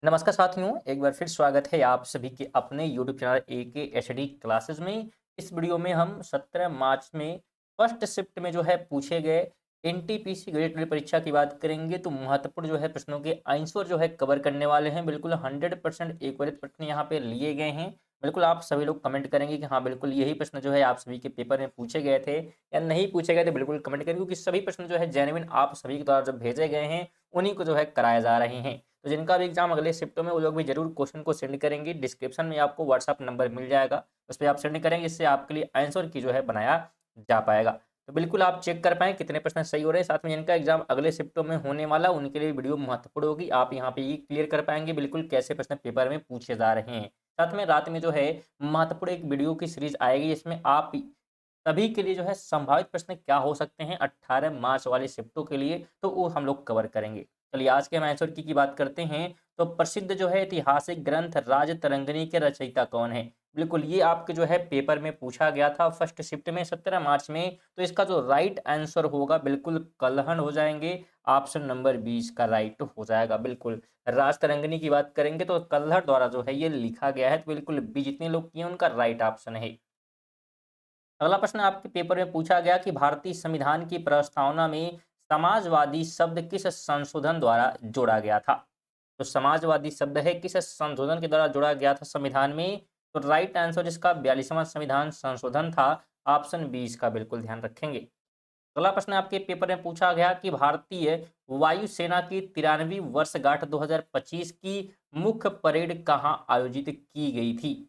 नमस्कार साथियों, एक बार फिर स्वागत है आप सभी के अपने YouTube channel AK HD classes में। इस वीडियो में हम 17 मार्च में फर्स्ट शिफ्ट में जो है पूछे गए एनटीपीसी ग्रेड ट्वेल्व परीक्षा की बात करेंगे। तो महत्वपूर्ण जो है प्रश्नों के आंसर जो है कवर करने वाले हैं। बिल्कुल 100% एक्यूरेट प्रश्न यहाँ पे लिए गए हैं। बिल्कुल आप सभी लोग कमेंट करेंगे कि हाँ बिल्कुल यही प्रश्न जो है आप सभी के पेपर में पूछे गए थे या नहीं पूछे गए थे। बिल्कुल कमेंट करेंगे क्योंकि सभी प्रश्न जो है जेन्युइन आप सभी के द्वारा जब भेजे गए हैं उन्हीं को जो है कराए जा रहे हैं। तो जिनका भी एग्जाम अगले शिफ्टों में वो लोग भी जरूर क्वेश्चन को सेंड करेंगे। डिस्क्रिप्शन में आपको व्हाट्सअप नंबर मिल जाएगा, उस पर आप सेंड करेंगे, इससे आपके लिए आंसर की जो है बनाया जा पाएगा। तो बिल्कुल आप चेक कर पाएँ कितने प्रश्न सही हो रहे हैं। साथ में जिनका एग्जाम अगले शिफ्टों में होने वाला उनके लिए वीडियो महत्वपूर्ण होगी। आप यहाँ पे ये क्लियर कर पाएंगे बिल्कुल कैसे प्रश्न पेपर में पूछे जा रहे हैं। साथ में रात में जो है महत्वपूर्ण एक वीडियो की सीरीज आएगी जिसमें आप सभी के लिए जो है संभावित प्रश्न क्या हो सकते हैं 18 मार्च वाले शिफ्टों के लिए, तो वो हम लोग कवर करेंगे। चलिए आज के हम आंसर की बात करते हैं। तो प्रसिद्ध जो है ऐतिहासिक ग्रंथ राजतरंगिणी के रचयिता कौन है? बिल्कुल ये आपके जो है पेपर में पूछा गया था फर्स्ट शिफ्ट में 17 मार्च में। तो इसका जो राइट आंसर होगा बिल्कुल कलहन हो जाएंगे। ऑप्शन नंबर 20 का राइट हो जाएगा। बिल्कुल राजतरंगिणी की बात करेंगे तो कल्हड़ द्वारा जो है ये लिखा गया है। तो बिल्कुल बी जितने लोग किए उनका राइट ऑप्शन है। अगला प्रश्न आपके पेपर में पूछा गया कि भारतीय संविधान की प्रस्तावना में समाजवादी शब्द किस संशोधन द्वारा जोड़ा गया था? तो समाजवादी शब्द है किस संशोधन के द्वारा जोड़ा गया था संविधान में? तो राइट आंसर इसका 42वां संविधान संशोधन था। ऑप्शन 20 का बिल्कुल ध्यान रखेंगे। अगला प्रश्न आपके पेपर में पूछा गया कि भारतीय वायुसेना की 93वीं वर्षगांठ 2025 की मुख्य परेड कहाँ आयोजित की गई थी?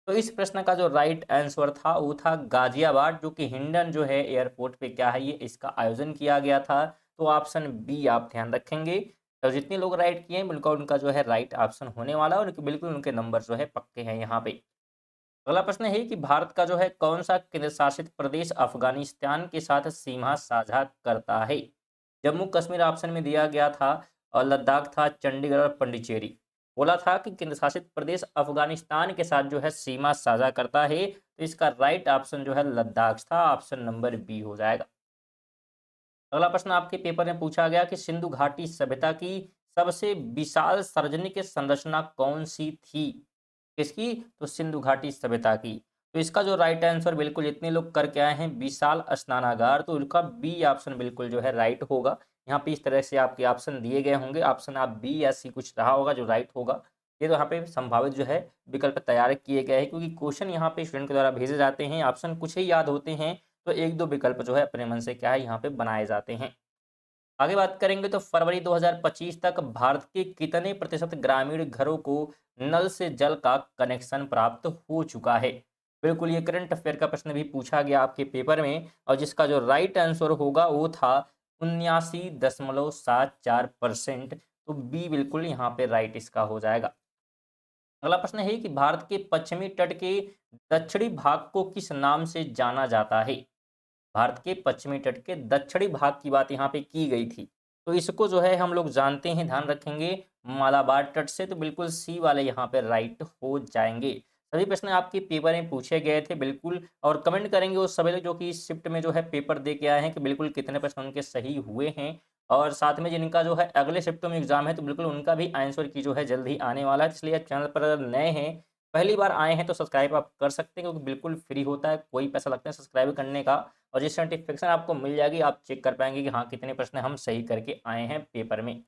तो इस प्रश्न का जो राइट आंसर था वो था गाजियाबाद, जो कि हिंडन जो है एयरपोर्ट पे क्या है ये इसका आयोजन किया गया था। तो ऑप्शन बी आप ध्यान रखेंगे। तो जितने लोग राइट किए हैं बिल्कुल उनका जो है राइट ऑप्शन होने वाला है, उनके बिल्कुल उनके नंबर जो है पक्के हैं यहाँ पे। अगला प्रश्न है कि भारत का जो है कौन सा केंद्र शासित प्रदेश अफगानिस्तान के साथ सीमा साझा करता है? जम्मू कश्मीर ऑप्शन में दिया गया था, और लद्दाख था, चंडीगढ़ और पंडिचेरी। बोला था कि केंद्र शासित प्रदेश अफगानिस्तान के साथ जो है सीमा साझा करता है। तो इसका राइट ऑप्शन जो है लद्दाख था। ऑप्शन नंबर बी हो जाएगा। अगला प्रश्न आपके पेपर में पूछा गया कि सिंधु घाटी सभ्यता की सबसे विशाल सार्वजनिक संरचना कौन सी थी? किसकी? तो सिंधु घाटी सभ्यता की। तो इसका जो राइट आंसर बिल्कुल इतने लोग करके आए हैं विशाल स्नानागार, तो उनका बी ऑप्शन बिल्कुल जो है राइट होगा। यहाँ पे इस तरह से आपके ऑप्शन दिए गए होंगे, ऑप्शन आप बी या सी कुछ रहा होगा जो राइट होगा। ये तो यहाँ पे संभावित जो है विकल्प तैयार किए गए हैं क्योंकि क्वेश्चन यहाँ पे स्टूडेंट के द्वारा भेजे जाते हैं, ऑप्शन कुछ ही याद होते हैं। तो एक दो विकल्प जो है अपने मन से क्या है यहाँ पे बनाए जाते हैं। आगे बात करेंगे तो फरवरी 2025 तक भारत के कितने प्रतिशत ग्रामीण घरों को नल से जल का कनेक्शन प्राप्त हो चुका है? बिल्कुल ये करंट अफेयर का प्रश्न भी पूछा गया आपके पेपर में, और जिसका जो राइट आंसर होगा वो था 79.74%। तो बी बिल्कुल यहाँ पे राइट इसका हो जाएगा। अगला प्रश्न है कि भारत के पश्चिमी तट के दक्षिणी भाग को किस नाम से जाना जाता है? भारत के पश्चिमी तट के दक्षिणी भाग की बात यहाँ पे की गई थी। तो इसको जो है हम लोग जानते हैं, ध्यान रखेंगे, मालाबार तट से। तो बिल्कुल सी वाले यहाँ पे राइट हो जाएंगे। सभी प्रश्न आपके पेपर में पूछे गए थे बिल्कुल, और कमेंट करेंगे वो सभी लोग जो कि इस शिफ्ट में जो है पेपर दे के आए हैं कि बिल्कुल कितने प्रश्न उनके सही हुए हैं। और साथ में जिनका जो है अगले शिफ्टों में एग्जाम है तो बिल्कुल उनका भी आंसर की जो है जल्द ही आने वाला है। इसलिए चैनल पर अगर नए हैं, पहली बार आए हैं, तो सब्सक्राइब आप कर सकते हैं क्योंकि बिल्कुल फ्री होता है, कोई पैसा लगता है सब्सक्राइब करने का। और जिस सर्टिफिकेशन आपको मिल जाएगी आप चेक कर पाएंगे कि हाँ कितने प्रश्न हम सही करके आए हैं पेपर में।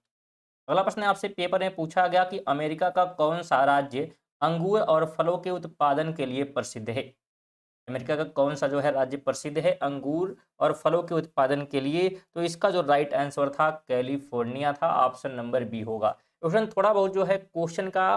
अगला प्रश्न आपसे पेपर में पूछा गया कि अमेरिका का कौन सा राज्य अंगूर और फलों के उत्पादन के लिए प्रसिद्ध है? अमेरिका का कौन सा जो है राज्य प्रसिद्ध है अंगूर और फलों के उत्पादन के लिए? तो इसका जो राइट आंसर था कैलिफोर्निया था। ऑप्शन नंबर बी होगा। क्वेश्चन थोड़ा बहुत जो है क्वेश्चन का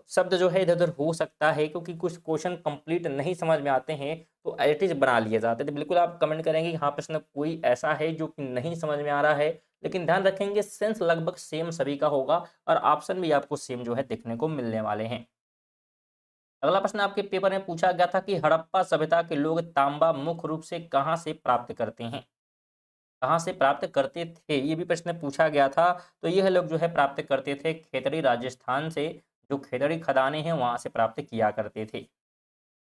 शब्द जो है इधर उधर हो सकता है क्योंकि कुछ क्वेश्चन कंप्लीट नहीं समझ में आते हैं तो एज इट इज बना लिए जाते हैं। तो बिल्कुल आप कमेंट करेंगे कि हाँ प्रश्न कोई ऐसा है जो कि नहीं समझ में आ रहा है, लेकिन ध्यान रखेंगे सेंस लगभग सेम सभी का होगा और ऑप्शन भी आपको सेम जो है देखने को मिलने वाले हैं। अगला प्रश्न आपके पेपर में पूछा गया था कि हड़प्पा सभ्यता के लोग तांबा मुख्य रूप से कहाँ से प्राप्त करते हैं? कहाँ से प्राप्त करते थे, ये भी प्रश्न पूछा गया था। तो यह लोग जो है प्राप्त करते थे खेतड़ी राजस्थान से, जो खेतड़ी खदानें हैं वहां से प्राप्त किया करते थे।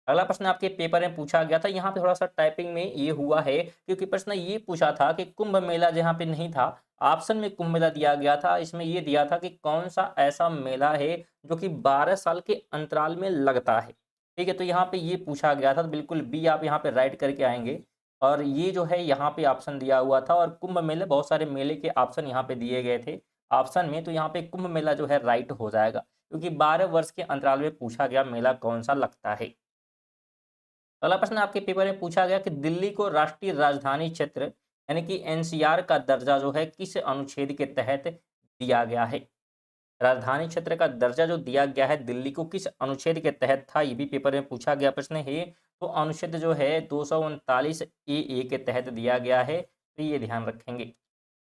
अगला प्रश्न आपके पेपर में पूछा गया था, यहाँ पे थोड़ा सा टाइपिंग में ये हुआ है क्योंकि प्रश्न ये पूछा था कि कुंभ मेला जहाँ पे नहीं था, ऑप्शन में कुंभ मेला दिया गया था, इसमें ये दिया था कि कौन सा ऐसा मेला है जो कि 12 साल के अंतराल में लगता है। ठीक है, तो यहाँ पे ये पूछा गया था, तो बिल्कुल बी आप यहाँ पे राइट करके आएंगे। और ये जो है यहाँ पे ऑप्शन दिया हुआ था, और कुंभ मेले, बहुत सारे मेले के ऑप्शन यहाँ पे दिए गए थे ऑप्शन में, तो यहाँ पे कुंभ मेला जो है राइट हो जाएगा, क्योंकि 12 वर्ष के अंतराल में पूछा गया मेला कौन सा लगता है। अगला प्रश्न आपके पेपर में पूछा गया कि दिल्ली को राष्ट्रीय राजधानी क्षेत्र यानी कि एनसीआर का दर्जा जो है किस अनुच्छेद के तहत दिया गया है। राजधानी क्षेत्र का दर्जा जो दिया गया है दिल्ली को किस अनुच्छेद के तहत था, ये भी पेपर में पूछा गया प्रश्न है। तो अनुच्छेद जो है 239 ए के तहत दिया गया है, तो ये ध्यान रखेंगे।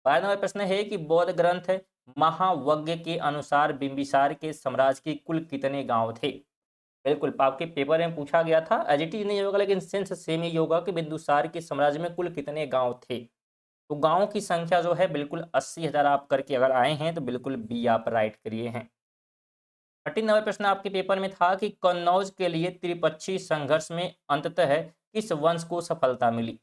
12 नंबर प्रश्न है कि बौद्ध ग्रंथ महावज्ञ के अनुसार बिंबिसार के साम्राज्य के कुल कितने गांव थे। बिल्कुल आपके पेपर में पूछा गया था, एडिटिव नहीं होगा लेकिन सेंस सेम ही होगा कि बिंदुसार के साम्राज्य में कुल कितने गांव थे। तो गांव की संख्या जो है बिल्कुल 80,000 आप करके अगर आए हैं तो बिल्कुल बी आप राइट करिए हैं। 13 नंबर प्रश्न आपके पेपर में था कि कन्नौज के लिए त्रिपक्षीय संघर्ष में अंततः किस वंश को सफलता मिली।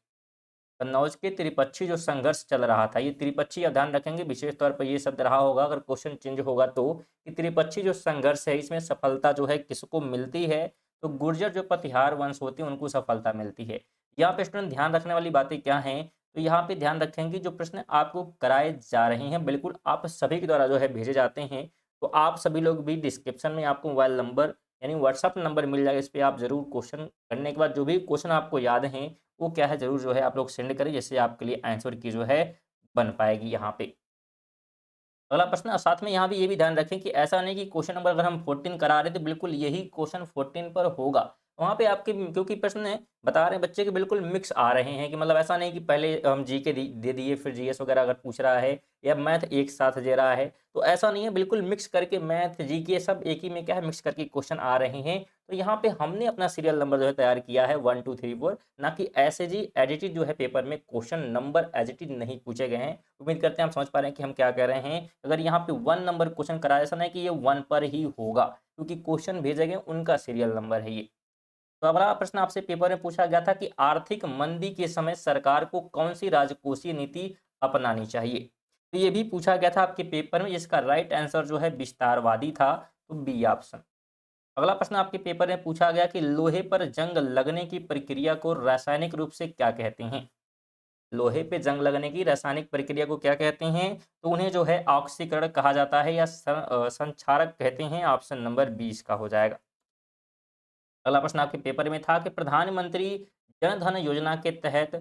कन्नौज के त्रिपक्षीय जो संघर्ष चल रहा था, ये त्रिपक्षीय ध्यान रखेंगे, विशेष तौर पर ये शब्द रहा होगा अगर क्वेश्चन चेंज होगा तो, कि त्रिपक्षीय जो संघर्ष है इसमें सफलता जो है किसको मिलती है, तो गुर्जर जो प्रतिहार वंश होते हैं उनको सफलता मिलती है। यहाँ पे स्टूडेंट ध्यान रखने वाली बातें क्या हैं, तो यहाँ पे ध्यान रखेंगे जो प्रश्न आपको कराए जा रहे हैं बिल्कुल आप सभी के द्वारा जो है भेजे जाते हैं, तो आप सभी लोग भी डिस्क्रिप्शन में आपको मोबाइल नंबर यानी व्हाट्सअप नंबर मिल जाएगा, इस पर आप जरूर क्वेश्चन करने के बाद जो भी क्वेश्चन आपको याद हैं वो क्या है जरूर जो है आप लोग सेंड करें, जिससे आपके लिए आंसर की जो है बन पाएगी यहाँ पे। अगला प्रश्न, और साथ में यहाँ भी ये भी ध्यान रखें कि ऐसा नहीं कि क्वेश्चन नंबर अगर हम 14 करा रहे तो बिल्कुल यही क्वेश्चन 14 पर होगा। वहाँ पे आपके क्योंकि प्रश्न बता रहे हैं बच्चे के बिल्कुल मिक्स आ रहे हैं, कि मतलब ऐसा नहीं कि पहले हम जी के दे दिए फिर जीएस वगैरह अगर पूछ रहा है या मैथ एक साथ दे रहा है, तो ऐसा नहीं है, बिल्कुल मिक्स करके मैथ जी के सब एक ही में क्या है मिक्स करके क्वेश्चन आ रहे हैं। तो यहाँ पे हमने अपना सीरियल नंबर जो है तैयार किया है 1 2 3 4, ना कि ऐसे जी एडिटेड जो है पेपर में क्वेश्चन नंबर एडिटेड नहीं पूछे गए हैं। उम्मीद करते हैं आप समझ पा रहे हैं कि हम क्या कह रहे हैं। अगर यहाँ पे 1 नंबर क्वेश्चन कराया, ऐसा नहीं कि ये 1 पर ही होगा, क्योंकि क्वेश्चन भेजे गए उनका सीरियल नंबर है ये। तो अगला प्रश्न आपसे पेपर में पूछा गया था कि आर्थिक मंदी के समय सरकार को कौन सी राजकोषीय नीति अपनानी चाहिए। तो ये भी पूछा गया था आपके पेपर में, जिसका राइट आंसर जो है विस्तारवादी था, तो बी ऑप्शन। अगला प्रश्न आपके पेपर में पूछा गया कि लोहे पर जंग लगने की प्रक्रिया को रासायनिक रूप से क्या कहते हैं। लोहे पे जंग लगने की रासायनिक प्रक्रिया को क्या कहते हैं, तो उन्हें जो है ऑक्सीकरण कहा जाता है या संक्षारक कहते हैं। ऑप्शन नंबर 20 का हो जाएगा। अगला प्रश्न आपके पेपर में था कि प्रधानमंत्री जन धन योजना के तहत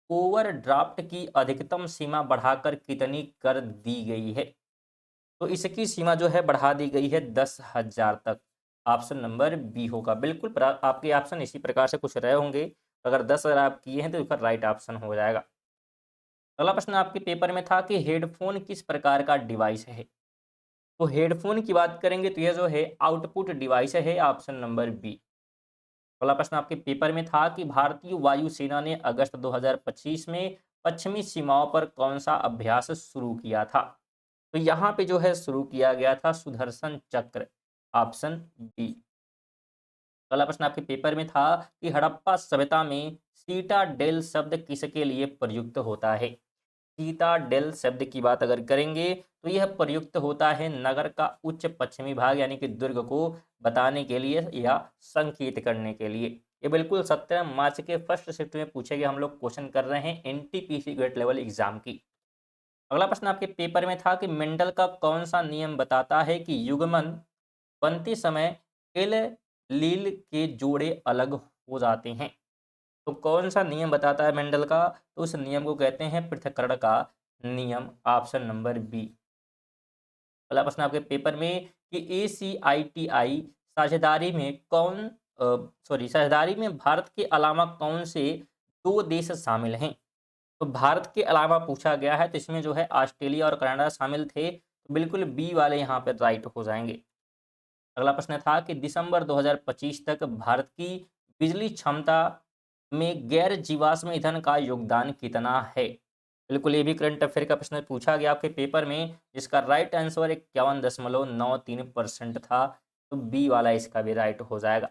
ओवरड्राफ्ट की अधिकतम सीमा बढ़ाकर कितनी कर दी गई है। तो इसकी सीमा जो है बढ़ा दी गई है 10,000 तक। ऑप्शन नंबर बी होगा। बिल्कुल आपके ऑप्शन इसी प्रकार से कुछ रहे होंगे, अगर 10,000 आप किए हैं तो इसका राइट ऑप्शन हो जाएगा। अगला प्रश्न आपके पेपर में था कि हेडफोन किस प्रकार का डिवाइस है। तो हेडफोन की बात करेंगे तो यह जो है आउटपुट डिवाइस है। Option number B. अगला प्रश्न आपके पेपर में था कि भारतीय वायुसेना ने अगस्त 2025 में पश्चिमी सीमाओं पर कौन सा अभ्यास शुरू किया था। तो यहाँ पे जो है शुरू किया गया था सुदर्शन चक्र। Option B. अगला प्रश्न आपके पेपर में था कि हड़प्पा सभ्यता में सीटाडेल शब्द किसके लिए प्रयुक्त होता है। सीताडेल शब्द की बात अगर करेंगे तो यह प्रयुक्त होता है नगर का उच्च पश्चिमी भाग यानी कि दुर्ग को बताने के लिए या संकेत करने के लिए। ये बिल्कुल 17 मार्च के फर्स्ट शिफ्ट में पूछे गए, हम लोग क्वेश्चन कर रहे हैं एनटीपीसी ग्रेड लेवल एग्जाम की। अगला प्रश्न आपके पेपर में था कि मेंडल का कौन सा नियम बताता है कि युग्मन बनते समय एल लील के जोड़े अलग हो जाते हैं। तो कौन सा नियम बताता है मेंडल का, तो उस नियम को कहते हैं पृथक्करण का नियम। Option number B. अगला प्रश्न आपके पेपर में कि ACITI साझेदारी में साझेदारी में भारत के अलावा कौन से 2 देश शामिल हैं। तो भारत के अलावा पूछा गया है, तो इसमें जो है ऑस्ट्रेलिया और कनाडा शामिल थे, तो बिल्कुल बी वाले यहाँ पे राइट हो जाएंगे। अगला प्रश्न था कि दिसंबर 2025 तक भारत की बिजली क्षमता में गैर जीवाश्म ईंधन का योगदान कितना है। बिल्कुल ये भी करंट अफेयर का प्रश्न पूछा गया आपके पेपर में, जिसका राइट आंसर 51.93% था, तो बी वाला इसका भी राइट हो जाएगा।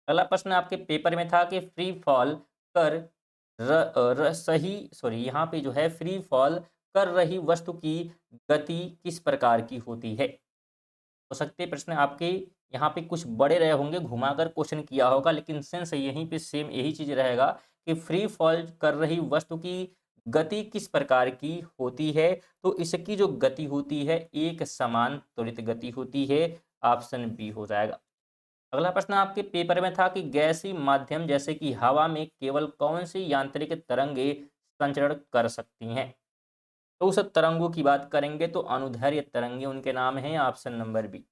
अगला प्रश्न आपके पेपर में था कि फ्री फॉल कर र, र, सही सॉरी यहाँ पे जो है फ्री फॉल कर रही वस्तु की गति किस प्रकार की होती है? हो सकते हैं प्रश्न आपके यहाँ पे कुछ बड़े रहे होंगे, घुमाकर क्वेश्चन किया होगा, लेकिन सेंस यहीं पे सेम यही चीज़ रहेगा कि फ्री फॉल कर रही वस्तु की गति किस प्रकार की होती है? तो इसकी जो गति होती है, एक समान त्वरित गति होती है। ऑप्शन बी हो जाएगा। अगला प्रश्न आपके पेपर में था कि गैसीय माध्यम जैसे कि हवा में केवल कौन-सी यांत्रिक तरंगें संचरण कर सकती हैं? तो उस तरंगों की बात करेंगे तो अनुदैर्ध्य तरंगें उनके नाम हैं, ऑप्शन नंबर बी।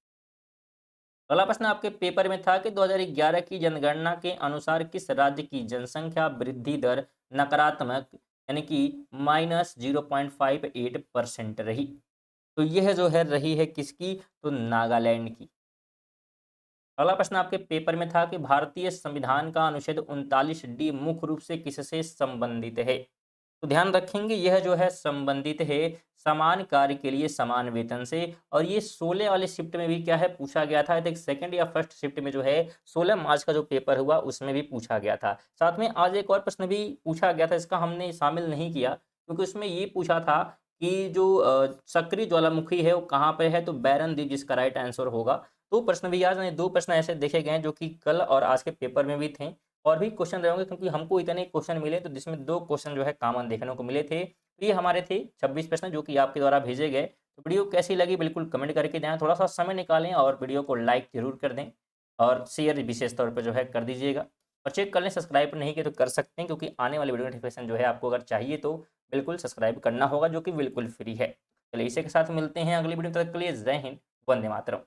अगला प्रश्न आपके पेपर में था कि 2011 की जनगणना के अनुसार किस राज्य की जनसंख्या वृद्धि दर नकारात्मक यानी कि -0.58% रही? तो यह जो है रही है किसकी? तो नागालैंड की। अगला प्रश्न आपके पेपर में था कि भारतीय संविधान का अनुच्छेद 39 डी मुख्य रूप से किससे संबंधित है? तो ध्यान रखेंगे यह जो है संबंधित है समान कार्य के लिए समान वेतन से। और ये 16 वाले शिफ्ट में भी क्या है पूछा गया था। एक सेकंड या फर्स्ट शिफ्ट में जो है 16 मार्च का जो पेपर हुआ उसमें भी पूछा गया था। साथ में आज एक और प्रश्न भी पूछा गया था, इसका हमने शामिल नहीं किया क्योंकि उसमें ये पूछा था कि जो सक्रिय ज्वालामुखी है वो कहाँ पे है? तो बैरन द्वीप जिसका राइट आंसर होगा। तो प्रश्न भी आज नहीं, दो प्रश्न ऐसे देखे गए हैं जो कि कल और आज के पेपर में भी थे। और भी क्वेश्चन रहे होंगे क्योंकि हमको इतने क्वेश्चन मिले तो जिसमें 2 क्वेश्चन जो है कॉमन देखने को मिले थे। तो ये हमारे थे 26 प्रश्न जो कि आपके द्वारा भेजे गए। तो वीडियो कैसी लगी बिल्कुल कमेंट करके दें, थोड़ा-सा समय निकालें और वीडियो को लाइक ज़रूर कर दें और शेयर विशेष तौर पे जो है कर दीजिएगा। और चेक कर लें सब्सक्राइब नहीं किए तो कर सकते हैं क्योंकि आने वाली वीडियो नोटिफिकेशन जो है आपको अगर चाहिए तो बिल्कुल सब्सक्राइब करना होगा जो कि बिल्कुल फ्री है। चलिए इसी के साथ मिलते हैं अगली वीडियो में, तब तक के लिए जय हिंद, वंदे मातरम।